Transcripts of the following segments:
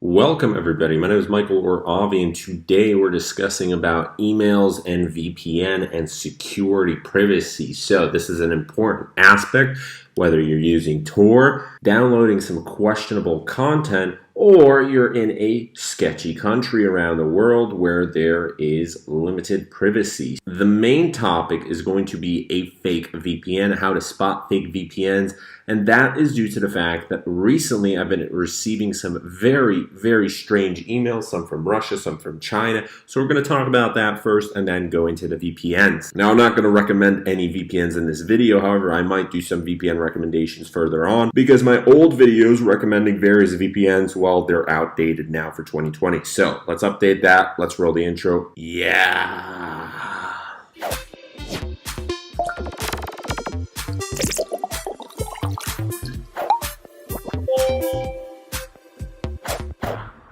Welcome everybody, my name is Michael or Avi, and today we're discussing about emails and VPN and security privacy. So this is an important aspect, whether you're using Tor, downloading some questionable content, or you're in a sketchy country around the world where there is limited privacy. The main topic is going to be a fake VPN, how to spot fake VPNs, and that is due to the fact that recently I've been receiving some very strange emails, some from Russia, some from China. So we're going to talk about that first and then go into the VPNs. Now, I'm not going to recommend any VPNs in this video. However, I might do some VPN recommendations further on because my old videos recommending various VPNs, well, they're outdated now for 2020. So let's update that. Let's roll the intro. Yeah.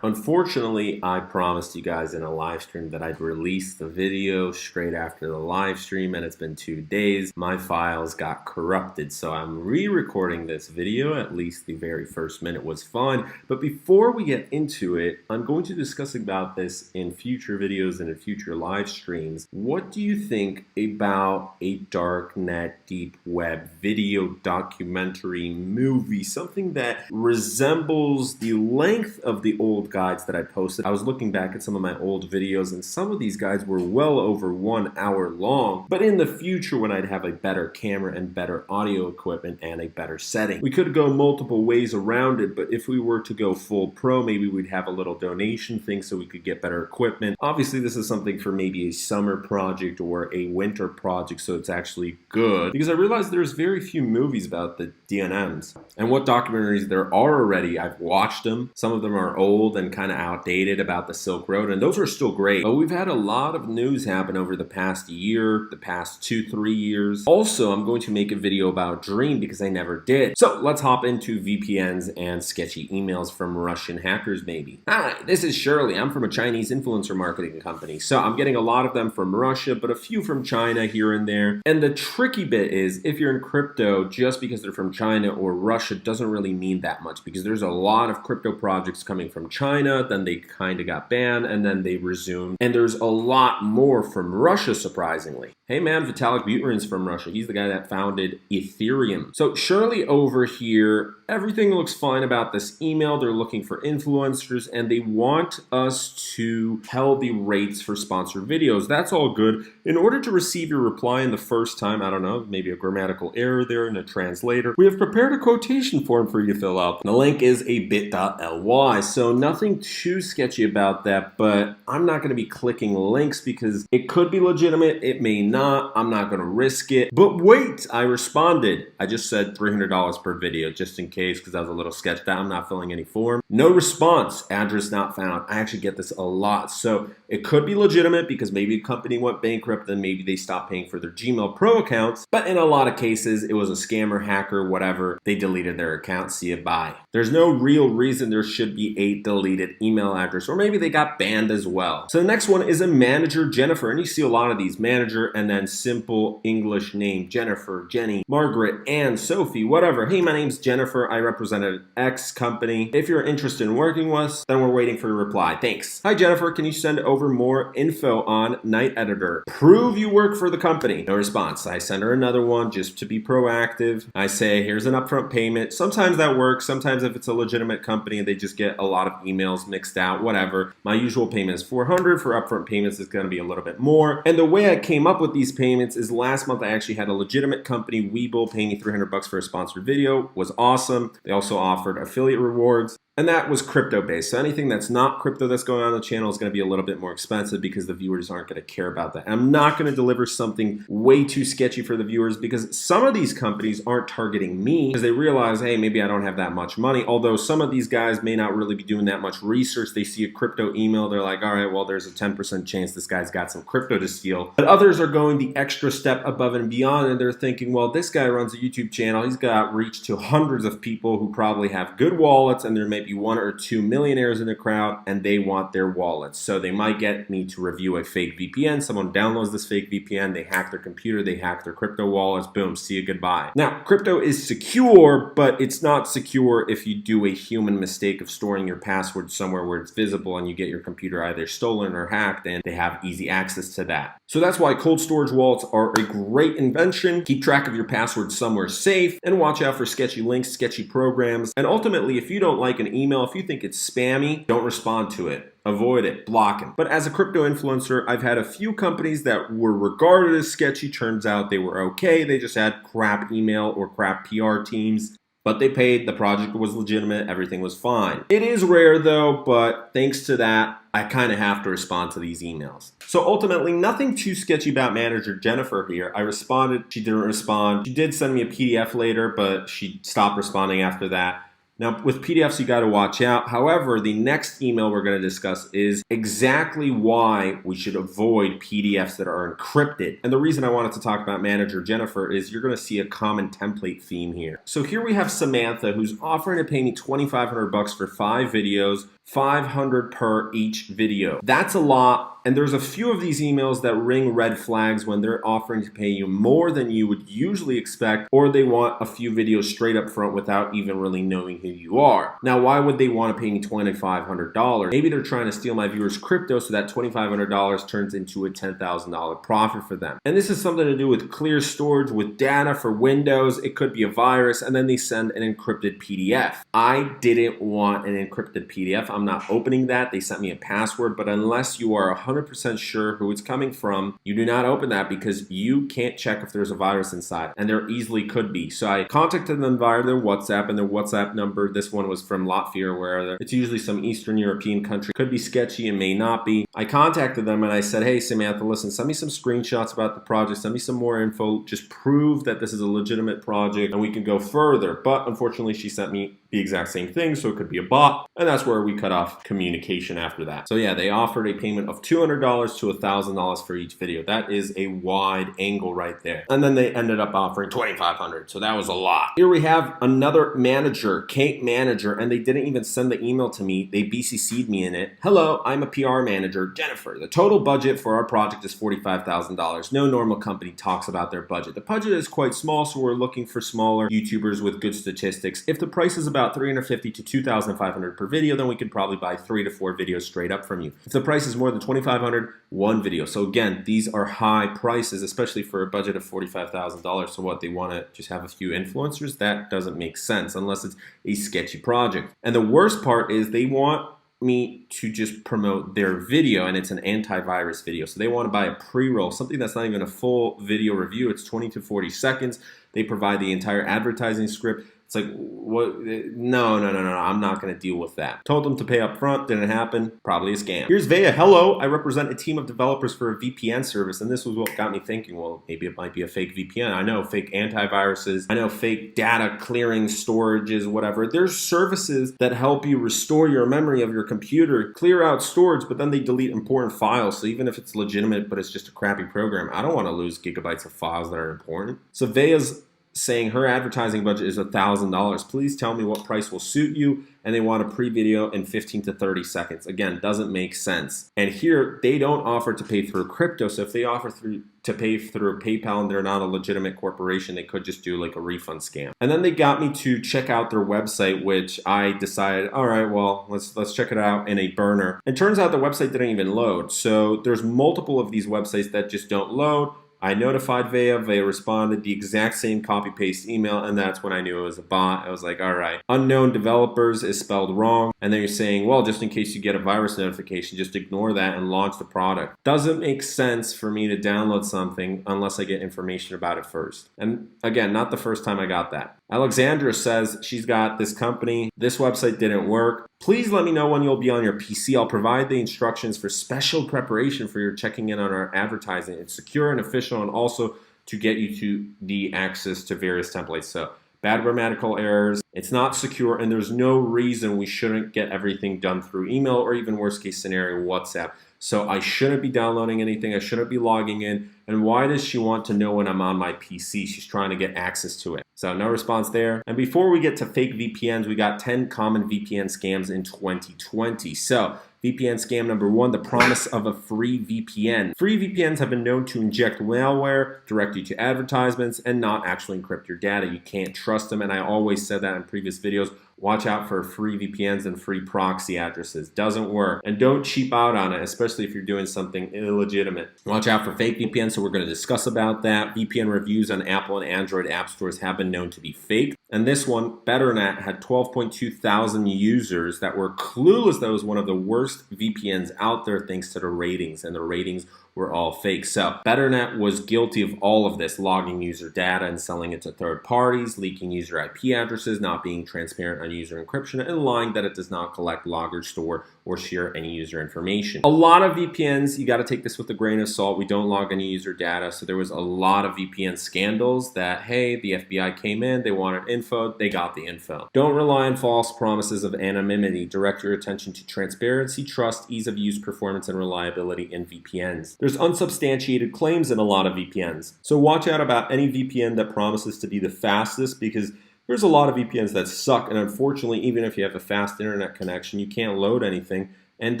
Unfortunately, I promised you guys in a live stream that I'd release the video straight after the live stream, and it's been 2 days. My files got corrupted, so I'm re-recording this video. At least the very first minute was fun. But before we get into it, I'm going to discuss about this in future videos and in future live streams. What do you think about a darknet, deep web video documentary movie? Something that resembles the length of the old guides that I posted. I was looking back at some of my old videos, and some of these guides were well over 1 hour long. But in the future, when I'd have a better camera and better audio equipment and a better setting, we could go multiple ways around it. But if we were to go full pro, maybe we'd have a little donation thing so we could get better equipment. Obviously, this is something for maybe a summer project or a winter project, so it's actually good, because I realized there's very few movies about the DNMs. And what documentaries there are already, I've watched them. Some of them are old and kind of outdated about the Silk Road, and those are still great. But we've had a lot of news happen over the past year, the past 2-3 years. Also, I'm going to make a video about Dream because I never did. So let's hop into VPNs and sketchy emails from Russian hackers maybe. Hi, this is Shirley. I'm from a Chinese influencer marketing company. So I'm getting a lot of them from Russia, but a few from China here and there. And the tricky bit is, if you're in crypto, just because they're from China or Russia doesn't really mean that much, because there's a lot of crypto projects coming from China, then they kind of got banned, and then they resumed. And there's a lot more from Russia, surprisingly. Hey man, Vitalik Buterin's from Russia. He's the guy that founded Ethereum. So Shirley over here, everything looks fine about this email. They're looking for influencers, and they want us to tell the rates for sponsored videos. That's all good. In order to receive your reply in the first time, I don't know, maybe a grammatical error there in a translator, we have prepared a quotation form for you to fill out. The link is a bit.ly, so nothing too sketchy about that, but I'm not going to be clicking links because it could be legitimate, it may not. I'm not going to risk it. But wait, I responded. I just said $300 per video just in case, because I was a little sketched out. I'm not filling any form. No response. Address not found. I actually get this a lot. So it could be legitimate because maybe a company went bankrupt, then maybe they stopped paying for their Gmail Pro accounts. But in a lot of cases, it was a scammer, hacker, whatever. They deleted their account. See you, bye. There's no real reason there should be a deleted email address, or maybe they got banned as well. So the next one is a manager, Jennifer, and you see a lot of these, manager and then simple English name, Jennifer, Jenny, Margaret, Ann, Sophie, whatever. Hey, my name's Jennifer. I represent an X company. If you're interested in working with us, then we're waiting for your reply. Thanks. Hi, Jennifer. Can you send over more info on Night Editor? Prove you work for the company. No response. I send her another one just to be proactive. I say, here's an upfront payment. Sometimes that works. Sometimes if it's a legitimate company, they just get a lot of emails mixed out, whatever. My usual payment is $400. For upfront payments, it's going to be a little bit more. And the way I came up with these payments is last month I actually had a legitimate company, Webull, paying me $300 for a sponsored video. Was awesome. They also offered affiliate rewards. And that was crypto based. So anything that's not crypto that's going on the channel is going to be a little bit more expensive because the viewers aren't going to care about that. And I'm not going to deliver something way too sketchy for the viewers because some of these companies aren't targeting me because they realize, hey, maybe I don't have that much money. Although some of these guys may not really be doing that much research. They see a crypto email. They're like, all right, well, there's a 10% chance this guy's got some crypto to steal. But others are going the extra step above and beyond. And they're thinking, well, this guy runs a YouTube channel. He's got reach to hundreds of people who probably have good wallets, and there may be you 1 or 2 millionaires in the crowd and they want their wallets. So they might get me to review a fake VPN. Someone downloads this fake VPN, they hack their computer, they hack their crypto wallets, boom, see you, goodbye. Now, crypto is secure, but it's not secure if you do a human mistake of storing your password somewhere where it's visible and you get your computer either stolen or hacked and they have easy access to that. So that's why cold storage wallets are a great invention. Keep track of your password somewhere safe and watch out for sketchy links, sketchy programs. And ultimately, if you don't like an email, if you think it's spammy, don't respond to it. Avoid it, block it. But as a crypto influencer, I've had a few companies that were regarded as sketchy. Turns out they were okay. They just had crap email or crap PR teams. But they paid, the project was legitimate, everything was fine. It is rare though, but thanks to that, I kind of have to respond to these emails. So ultimately, nothing too sketchy about manager Jennifer here. I responded, she didn't respond. She did send me a PDF later, but she stopped responding after that. Now, with PDFs, you got to watch out. However, the next email we're going to discuss is exactly why we should avoid PDFs that are encrypted. And the reason I wanted to talk about Manager Jennifer is you're going to see a common template theme here. So here we have Samantha, who's offering to pay me $2,500 for 5 videos, $500 per each video. That's a lot. And there's a few of these emails that ring red flags when they're offering to pay you more than you would usually expect, or they want a few videos straight up front without even really knowing who you are. Now, why would they want to pay me $2,500? Maybe they're trying to steal my viewers' crypto so that $2,500 turns into a $10,000 profit for them. And this is something to do with clear storage, with data for Windows. It could be a virus, and then they send an encrypted PDF. I didn't want an encrypted PDF. I'm not opening that. They sent me a password, but unless you are 100% sure who it's coming from, you do not open that because you can't check if there's a virus inside, and there easily could be. So I contacted them via their WhatsApp, and their WhatsApp number, this one was from Latvia, where it's usually some Eastern European country. Could be sketchy and may not be. I contacted them and I said, hey, Samantha, listen, send me some screenshots about the project, send me some more info, just prove that this is a legitimate project and we can go further. But unfortunately, she sent me the exact same thing, so it could be a bot, and that's where we cut off communication after that. So yeah, they offered a payment of $200 to $1,000 for each video. That is a wide angle right there. And then they ended up offering $2,500, so that was a lot. Here we have another manager, Kate Manager, and they didn't even send the email to me. They BCC'd me in it. Hello, I'm a PR manager, Jennifer. The total budget for our project is $45,000. No normal company talks about their budget. The budget is quite small, so we're looking for smaller YouTubers with good statistics. If the price is about $350 to $2,500 per video, then we could probably buy 3 to 4 videos straight up from you. If the price is more than $2,500, 1 video. So again, these are high prices, especially for a budget of $45,000. So what, they want to just have a few influencers? That doesn't make sense unless it's a sketchy project. And the worst part is they want me to just promote their video, and it's an antivirus video. So they want to buy a pre-roll, something that's not even a full video review. It's 20 to 40 seconds. They provide the entire advertising script. It's like, what? No, I'm not going to deal with that. Told them to pay up front, didn't happen, probably a scam. Here's Vea. Hello, I represent a team of developers for a VPN service, and this was what got me thinking, well, maybe it might be a fake VPN. I know fake antiviruses, I know fake data clearing storages, whatever. There's services that help you restore your memory of your computer, clear out storage, but then they delete important files. So even if it's legitimate, but it's just a crappy program, I don't want to lose gigabytes of files that are important. So Vea's saying her advertising budget is $1,000. Please tell me what price will suit you. And they want a pre-video in 15 to 30 seconds. Again, doesn't make sense. And here, they don't offer to pay through crypto. So if they offer to pay through PayPal and they're not a legitimate corporation, they could just do like a refund scam. And then they got me to check out their website, which I decided, all right, well, let's check it out in a burner. And turns out the website didn't even load. So there's multiple of these websites that just don't load. I notified Vea. Vea responded the exact same copy-paste email, and that's when I knew it was a bot. I was like, all right, unknown developers is spelled wrong. And then you're saying, well, just in case you get a virus notification, just ignore that and launch the product. Doesn't make sense for me to download something unless I get information about it first. And again, not the first time I got that. Alexandra says she's got this company. This website didn't work. Please let me know when you'll be on your PC. I'll provide the instructions for special preparation for your checking in on our advertising. It's secure and official, and also to get you to the access to various templates. So bad grammatical errors, it's not secure, and there's no reason we shouldn't get everything done through email or even worst case scenario, WhatsApp. So I shouldn't be downloading anything. I shouldn't be logging in. And why does she want to know when I'm on my PC? She's trying to get access to it. So no response there. And before we get to fake VPNs, we got 10 common VPN scams in 2020. So VPN scam number 1, the promise of a free VPN. Free VPNs have been known to inject malware, direct you to advertisements, and not actually encrypt your data. You can't trust them, and I always said that in previous videos. Watch out for free VPNs and free proxy addresses. Doesn't work. And don't cheap out on it, especially if you're doing something illegitimate. Watch out for fake VPNs, so we're going to discuss about that. VPN reviews on Apple and Android app stores have been known to be fake. And this one, BetterNet, had 12.2 thousand users that were clueless that it was one of the worst VPNs out there thanks to the ratings, and the ratings were all fake. So BetterNet was guilty of all of this, logging user data and selling it to third parties, leaking user IP addresses, not being transparent on user encryption, and lying that it does not collect, log, or store or share any user information. A lot of VPNs, you got to take this with a grain of salt. We don't log any user data. So there was a lot of VPN scandals that, hey, the FBI came in, they wanted info, they got the info. Don't rely on false promises of anonymity. Direct your attention to transparency, trust, ease of use, performance, and reliability in VPNs. There's unsubstantiated claims in a lot of VPNs. So watch out about any VPN that promises to be the fastest, because there's a lot of VPNs that suck, and unfortunately, even if you have a fast internet connection, you can't load anything, and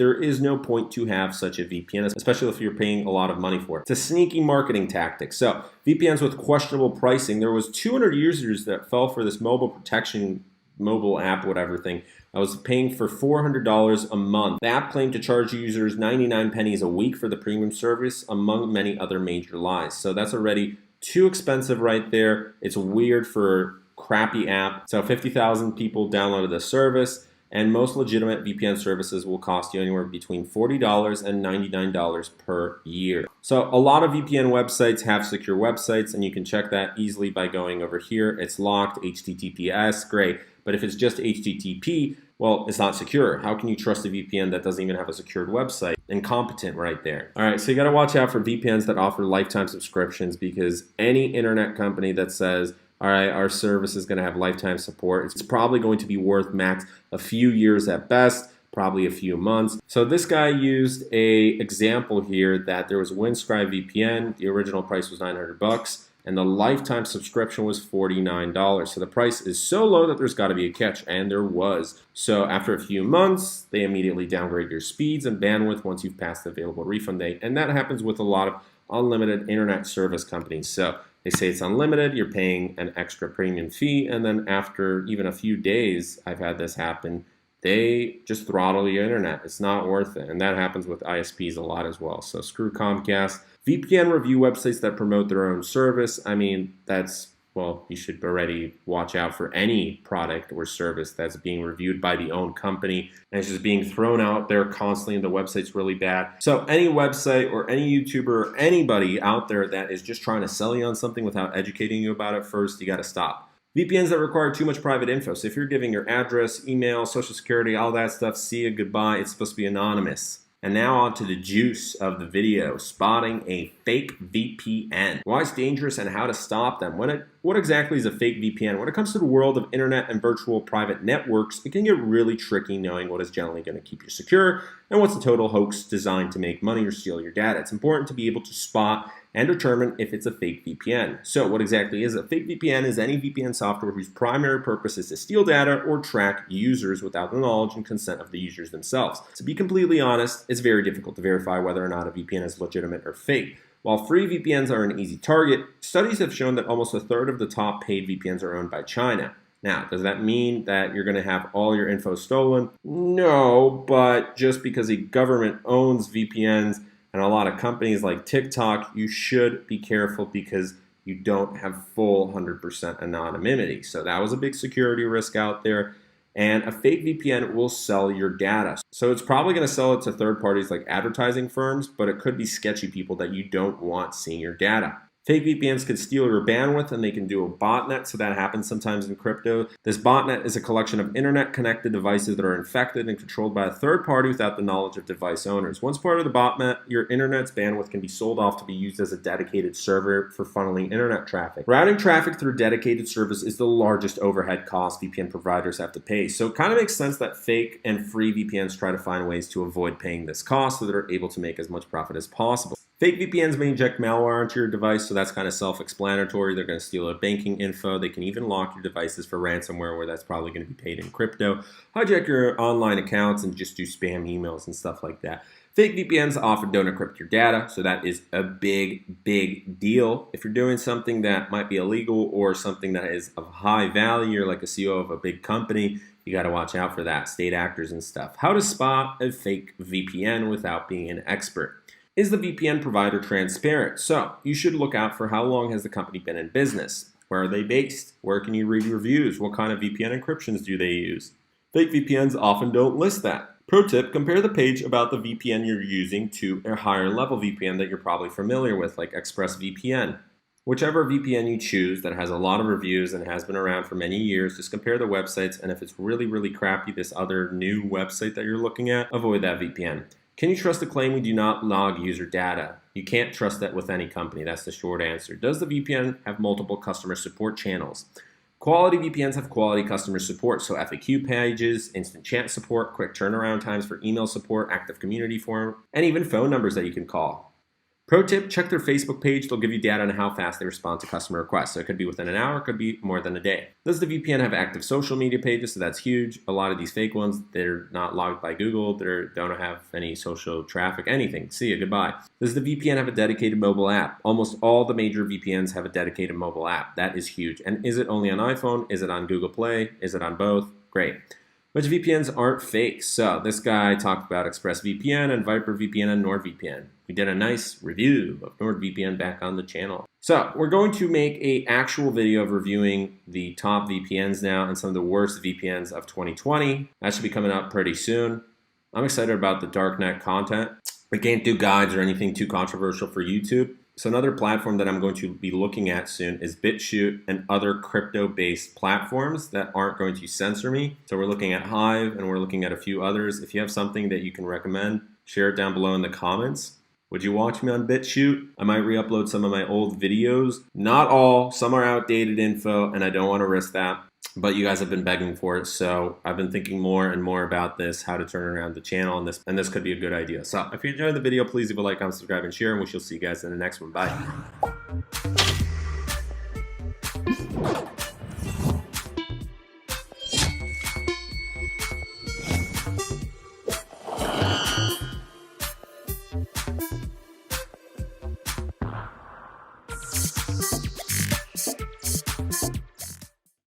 there is no point to have such a VPN, especially if you're paying a lot of money for it. It's a sneaky marketing tactic. So VPNs with questionable pricing, there was 200 users that fell for this mobile protection, mobile app, whatever thing. I was paying for $400 a month. The app claimed to charge users 99 pennies a week for the premium service, among many other major lies. So that's already too expensive right there. It's weird for crappy app. So 50,000 people downloaded the service, and most legitimate VPN services will cost you anywhere between $40 and $99 per year. So a lot of VPN websites have secure websites, and you can check that easily by going over here. It's locked, HTTPS, great. But if it's just HTTP, well, it's not secure. How can you trust a VPN that doesn't even have a secured website? Incompetent right there. All right, so you got to watch out for VPNs that offer lifetime subscriptions, because any internet company that says, all right, our service is going to have lifetime support, it's probably going to be worth max a few years at best, probably a few months. So this guy used a example here that there was Windscribe VPN. The original price was $900, and the lifetime subscription was $49. So the price is so low that there's got to be a catch, and there was. So after a few months, they immediately downgrade your speeds and bandwidth once you've passed the available refund date, and that happens with a lot of unlimited internet service companies. So they say it's unlimited, you're paying an extra premium fee, and then after even a few days, I've had this happen, they just throttle your internet. It's not worth it, and that happens with ISPs a lot as well. So screw Comcast. VPN review websites that promote their own service, I mean, that's, well, you should already watch out for any product or service that's being reviewed by the own company and it's just being thrown out there constantly, and the website's really bad. So any website or any YouTuber or anybody out there that is just trying to sell you on something without educating you about it first, you got to stop. VPNs that require too much private info. So if you're giving your address, email, social security, all that stuff, see you, goodbye. It's supposed to be anonymous. And now on to the juice of the video, spotting a fake VPN. Why it's dangerous and how to stop them. What exactly is a fake VPN? When it comes to the world of internet and virtual private networks, it can get really tricky knowing what is generally going to keep you secure and what's a total hoax designed to make money or steal your data. It's important to be able to spot and determine if it's a fake VPN. So what exactly is a fake VPN? Is any VPN software whose primary purpose is to steal data or track users without the knowledge and consent of the users themselves. To be completely honest, it's very difficult to verify whether or not a VPN is legitimate or fake. While free VPNs are an easy target, studies have shown that almost a third of the top paid VPNs are owned by China. Now, does that mean that you're going to have all your info stolen? No, but just because a government owns VPNs and a lot of companies like TikTok, you should be careful because you don't have full 100% anonymity. So that was a big security risk out there. And a fake VPN will sell your data. So it's probably going to sell it to third parties like advertising firms, but it could be sketchy people that you don't want seeing your data. Fake VPNs could steal your bandwidth and they can do a botnet, so that happens sometimes in crypto. This botnet is a collection of internet-connected devices that are infected and controlled by a third party without the knowledge of device owners. Once part of the botnet, your internet's bandwidth can be sold off to be used as a dedicated server for funneling internet traffic. Routing traffic through dedicated service is the largest overhead cost VPN providers have to pay, so it kind of makes sense that fake and free VPNs try to find ways to avoid paying this cost so that they're able to make as much profit as possible. Fake VPNs may inject malware onto your device, so that's kind of self-explanatory. They're going to steal your banking info. They can even lock your devices for ransomware, where that's probably going to be paid in crypto, hijack your online accounts, and just do spam emails and stuff like that. Fake VPNs often don't encrypt your data, so that is a big, big deal. If you're doing something that might be illegal or something that is of high value, you're like a CEO of a big company, you got to watch out for that, state actors and stuff. How to spot a fake VPN without being an expert. Is the VPN provider transparent? So you should look out for how long has the company been in business? Where are they based? Where can you read reviews? What kind of VPN encryptions do they use? Fake VPNs often don't list that. Pro tip, compare the page about the VPN you're using to a higher level VPN that you're probably familiar with, like ExpressVPN. Whichever VPN you choose that has a lot of reviews and has been around for many years, just compare the websites, and if it's really, really crappy, this other new website that you're looking at, avoid that VPN. Can you trust the claim we do not log user data? You can't trust that with any company. That's the short answer. Does the VPN have multiple customer support channels? Quality VPNs have quality customer support, so FAQ pages, instant chat support, quick turnaround times for email support, active community forum, and even phone numbers that you can call. Pro tip, check their Facebook page. They'll give you data on how fast they respond to customer requests. So it could be within an hour, it could be more than a day. Does the VPN have active social media pages? So that's huge. A lot of these fake ones, they're not logged by Google. They don't have any social traffic, anything. See ya, goodbye. Does the VPN have a dedicated mobile app? Almost all the major VPNs have a dedicated mobile app. That is huge. And is it only on iPhone? Is it on Google Play? Is it on both? Great. Which VPNs aren't fake? So this guy talked about ExpressVPN and ViperVPN and NordVPN. We did a nice review of NordVPN back on the channel. So we're going to make an actual video of reviewing the top VPNs now and some of the worst VPNs of 2020. That should be coming out pretty soon. I'm excited about the darknet content. We can't do guides or anything too controversial for YouTube. So another platform that I'm going to be looking at soon is BitChute and other crypto-based platforms that aren't going to censor me. So we're looking at Hive and we're looking at a few others. If you have something that you can recommend, share it down below in the comments. Would you watch me on BitChute? I might re-upload some of my old videos. Not all, some are outdated info and I don't want to risk that. But you guys have been begging for it, so I've been thinking more and more about this, how to turn around the channel, and this could be a good idea. So if you enjoyed the video, please leave a like, comment, subscribe, and share, and we shall see you guys in the next one. Bye.